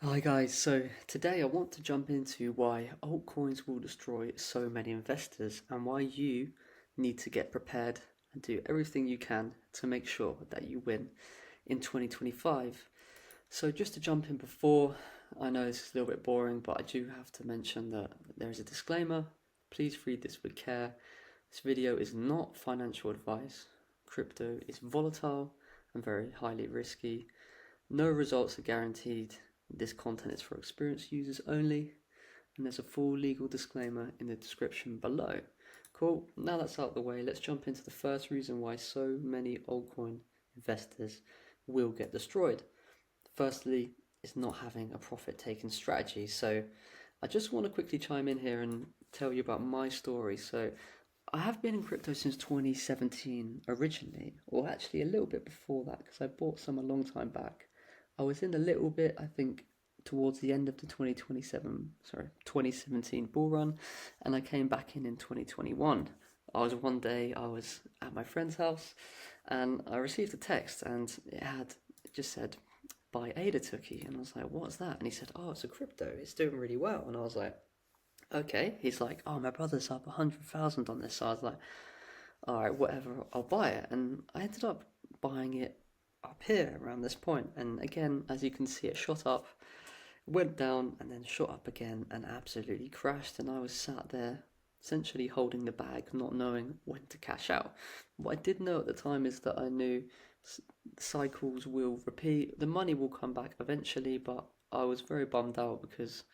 Hi guys, so today I want to jump into why altcoins will destroy so many investors and why you need to get prepared and do everything you can to make sure that you win in 2025. So just to jump in before, I know this is a little bit boring, but I do have to mention that there is a disclaimer. Please read this with care. This video is not financial advice. Crypto is volatile and very highly risky. No results are guaranteed. This content is for experienced users only, and there's a full legal disclaimer in the description below. Cool, now that's out of the way, let's jump into the first reason why so many altcoin investors will get destroyed. Firstly, is not having a profit taking strategy. So I just want to quickly chime in here and tell you about my story. So I have been in crypto since 2017 originally, or actually a little bit before that, because I bought some a long time back. I was in a little bit, I think, towards the end of the 2017 bull run, and I came back in 2021. I was at my friend's house, and I received a text, and it just said buy ADA Tookie, and I was like, what's that? And he said, oh, it's a crypto, it's doing really well, and I was like, okay. He's like, oh, my brother's up 100,000 on this, so I was like, all right, whatever, I'll buy it, and I ended up buying it up here around this point, and again, as you can see, it shot up, went down, and then shot up again, and absolutely crashed, and I was sat there essentially holding the bag, not knowing when to cash out. What I did know at the time is that I knew cycles will repeat, the money will come back eventually, but I was very bummed out because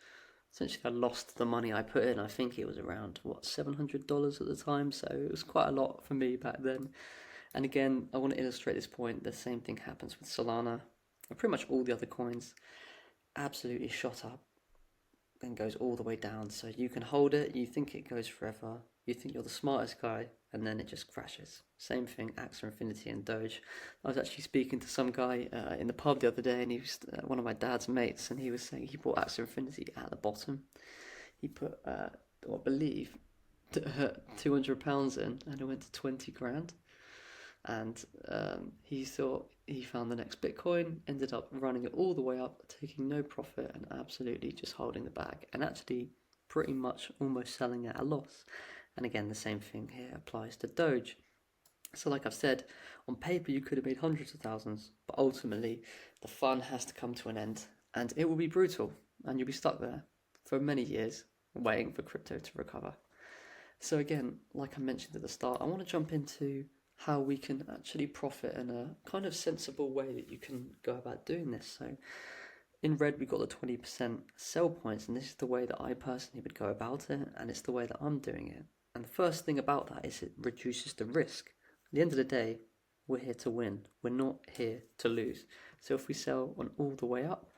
essentially I lost the money I put in. I think it was around what, $700 at the time, so it was quite a lot for me back then. And again, I want to illustrate this point. The same thing happens with Solana and pretty much all the other coins. Absolutely shot up and goes all the way down. So you can hold it, you think it goes forever, you think you're the smartest guy, and then it just crashes. Same thing, Axie Infinity and Doge. I was actually speaking to some guy in the pub the other day, and he was one of my dad's mates, and he was saying he bought Axie Infinity at the bottom. He put, I believe, £200 in, and it went to 20 grand. And he thought he found the next Bitcoin, ended up running it all the way up, taking no profit and absolutely just holding the bag and actually pretty much almost selling at a loss. And again, the same thing here applies to Doge. So, like I've said, on paper you could have made hundreds of thousands, but ultimately the fun has to come to an end and it will be brutal and you'll be stuck there for many years waiting for crypto to recover. So, again, like I mentioned at the start, I want to jump into how we can actually profit in a kind of sensible way that you can go about doing this. So, in red, we've got the 20% sell points, and this is the way that I personally would go about it, and it's the way that I'm doing it. And the first thing about that is it reduces the risk. At the end of the day, we're here to win, we're not here to lose. So, if we sell on all the way up,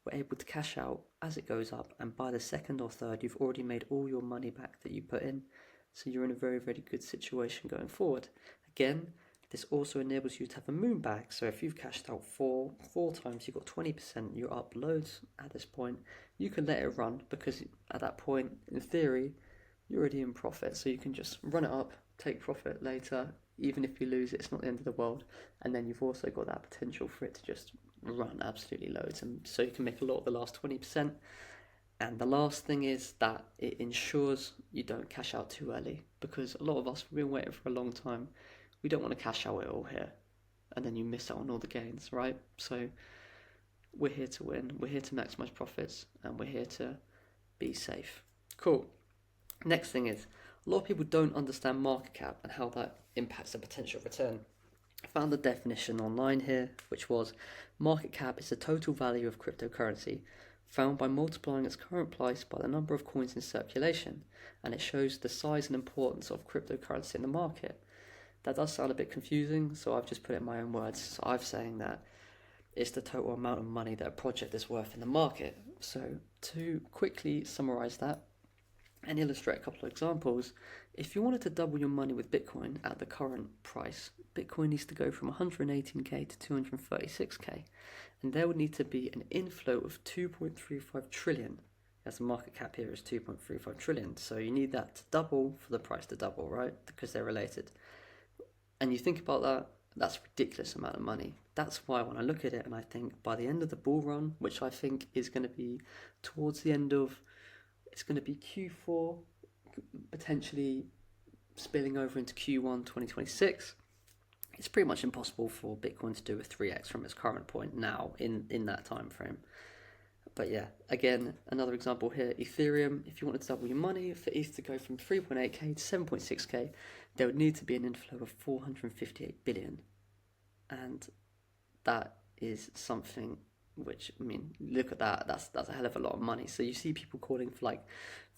we're able to cash out as it goes up, and by the second or third, you've already made all your money back that you put in. So, you're in a very, very good situation going forward. Again, this also enables you to have a moon bag. So if you've cashed out four times, you've got 20%, you're up loads at this point. You can let it run because at that point, in theory, you're already in profit. So you can just run it up, take profit later. Even if you lose, it's not the end of the world. And then you've also got that potential for it to just run absolutely loads. And so you can make a lot of the last 20%. And the last thing is that it ensures you don't cash out too early because a lot of us have been waiting for a long time. We don't want to cash out it all here and then you miss out on all the gains, right? So we're here to win, we're here to maximize profits, and we're here to be safe. Cool. Next thing is, a lot of people don't understand market cap and how that impacts the potential return. I found the definition online here, which was market cap is the total value of cryptocurrency found by multiplying its current price by the number of coins in circulation, and it shows the size and importance of cryptocurrency in the market. That does sound a bit confusing, so I've just put it in my own words. So I'm saying that it's the total amount of money that a project is worth in the market. So to quickly summarize that and illustrate a couple of examples, if you wanted to double your money with Bitcoin at the current price, Bitcoin needs to go from 118k to 236k, and there would need to be an inflow of 2.35 trillion. As the market cap here is 2.35 trillion, so you need that to double for the price to double, right? Because they're related. And you think about that, That's a ridiculous amount of money. That's why when I look at it and I think by the end of the bull run, which I think is going to be towards the end of, it's going to be Q4, potentially spilling over into Q1 2026, it's pretty much impossible for Bitcoin to do a 3x from its current point now in that time frame. But yeah, again, another example here, Ethereum, if you wanted to double your money, for ETH to go from 3.8k to 7.6k, there would need to be an inflow of 458 billion. And that is something which, I mean, look at that, that's a hell of a lot of money. So you see people calling for like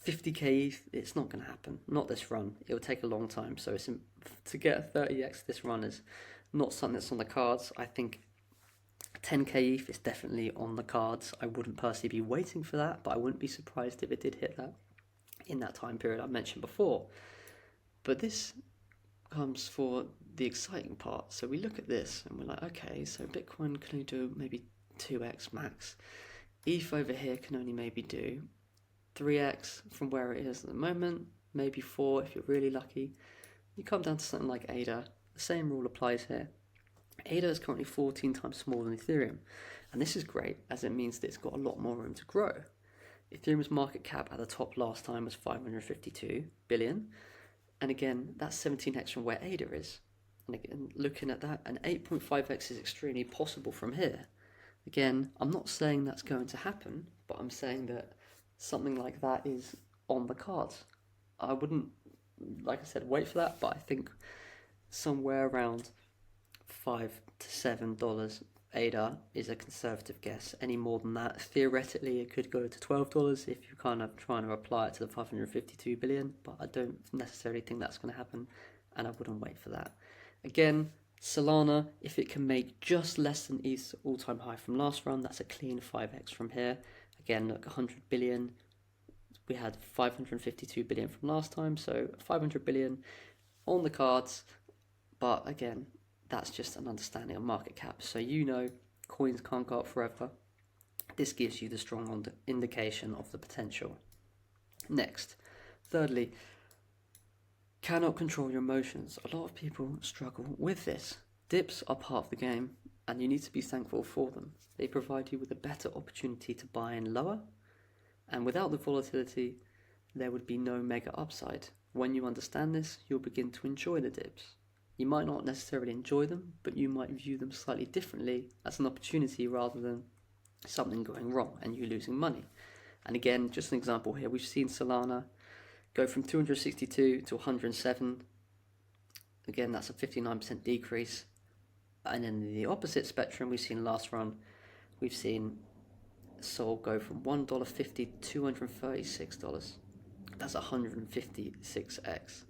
50k ETH, it's not going to happen, not this run, it will take a long time. So it's to get a 30x this run is not something that's on the cards. I think 10k ETH is definitely on the cards. I wouldn't personally be waiting for that, but I wouldn't be surprised if it did hit that in that time period I mentioned before. But this comes for the exciting part. So we look at this and we're like, okay, so Bitcoin can only do maybe 2x max. ETH over here can only maybe do 3x from where it is at the moment, maybe 4 if you're really lucky. You come down to something like ADA, the same rule applies here. ADA is currently 14 times smaller than Ethereum, and this is great as it means that it's got a lot more room to grow. Ethereum's market cap at the top last time was 552 billion, and again, that's 17x from where ADA is. And again, looking at that, an 8.5x is extremely possible from here. Again, I'm not saying that's going to happen, but I'm saying that something like that is on the cards. I wouldn't, like I said, wait for that, but I think somewhere around $5 to $7 ADA is a conservative guess. Any more than that, theoretically, it could go to $12 if you're kind of trying to apply it to the 552 billion, but I don't necessarily think that's going to happen, and I wouldn't wait for that. Again, Solana, if it can make just less than ETH's all-time high from last run, that's a clean 5x from here. Again, look, 100 billion. We had 552 billion from last time, so 500 billion on the cards. But again, that's just an understanding of market cap. So you know coins can't go up forever. This gives you the strong indication of the potential. Next, thirdly, cannot control your emotions. A lot of people struggle with this. Dips are part of the game, and you need to be thankful for them. They provide you with a better opportunity to buy in lower, and without the volatility, there would be no mega upside. When you understand this, you'll begin to enjoy the dips. You might not necessarily enjoy them, but you might view them slightly differently as an opportunity rather than something going wrong and you losing money. And again, just an example here, we've seen Solana go from 262 to 107. Again, that's a 59% decrease. And in the opposite spectrum, we've seen last run, we've seen Sol go from $1.50 to $236. That's 156x.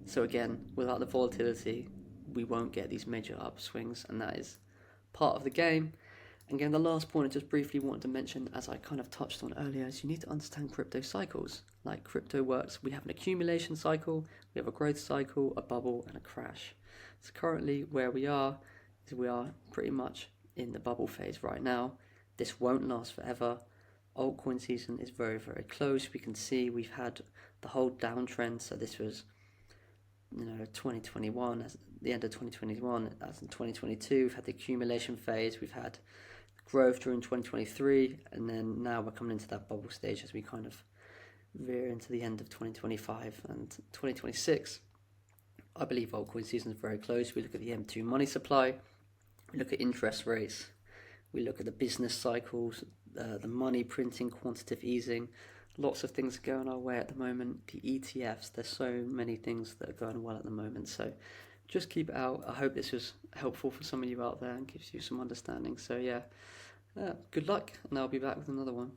So again, without the volatility, we won't get these major upswings, and that is part of the game. And again, the last point I just briefly wanted to mention, as I kind of touched on earlier, is you need to understand crypto cycles. Like crypto works, we have an accumulation cycle, we have a growth cycle, a bubble, and a crash. So currently where we are is we are pretty much in the bubble phase right now. This won't last forever. Altcoin season is very, very close. We can see we've had the whole downtrend. So this was 2021, as the end of 2021, as in 2022, we've had the accumulation phase, we've had growth during 2023, and then now we're coming into that bubble stage as we kind of veer into the end of 2025 and 2026. I believe altcoin season is very close. We look at the M2 money supply, we look at interest rates, we look at the business cycles, the money printing, quantitative easing. Lots of things are going our way at the moment. The ETFs, there's so many things that are going well at the moment. So just keep it out. I hope this was helpful for some of you out there and gives you some understanding. So yeah, good luck, and I'll be back with another one.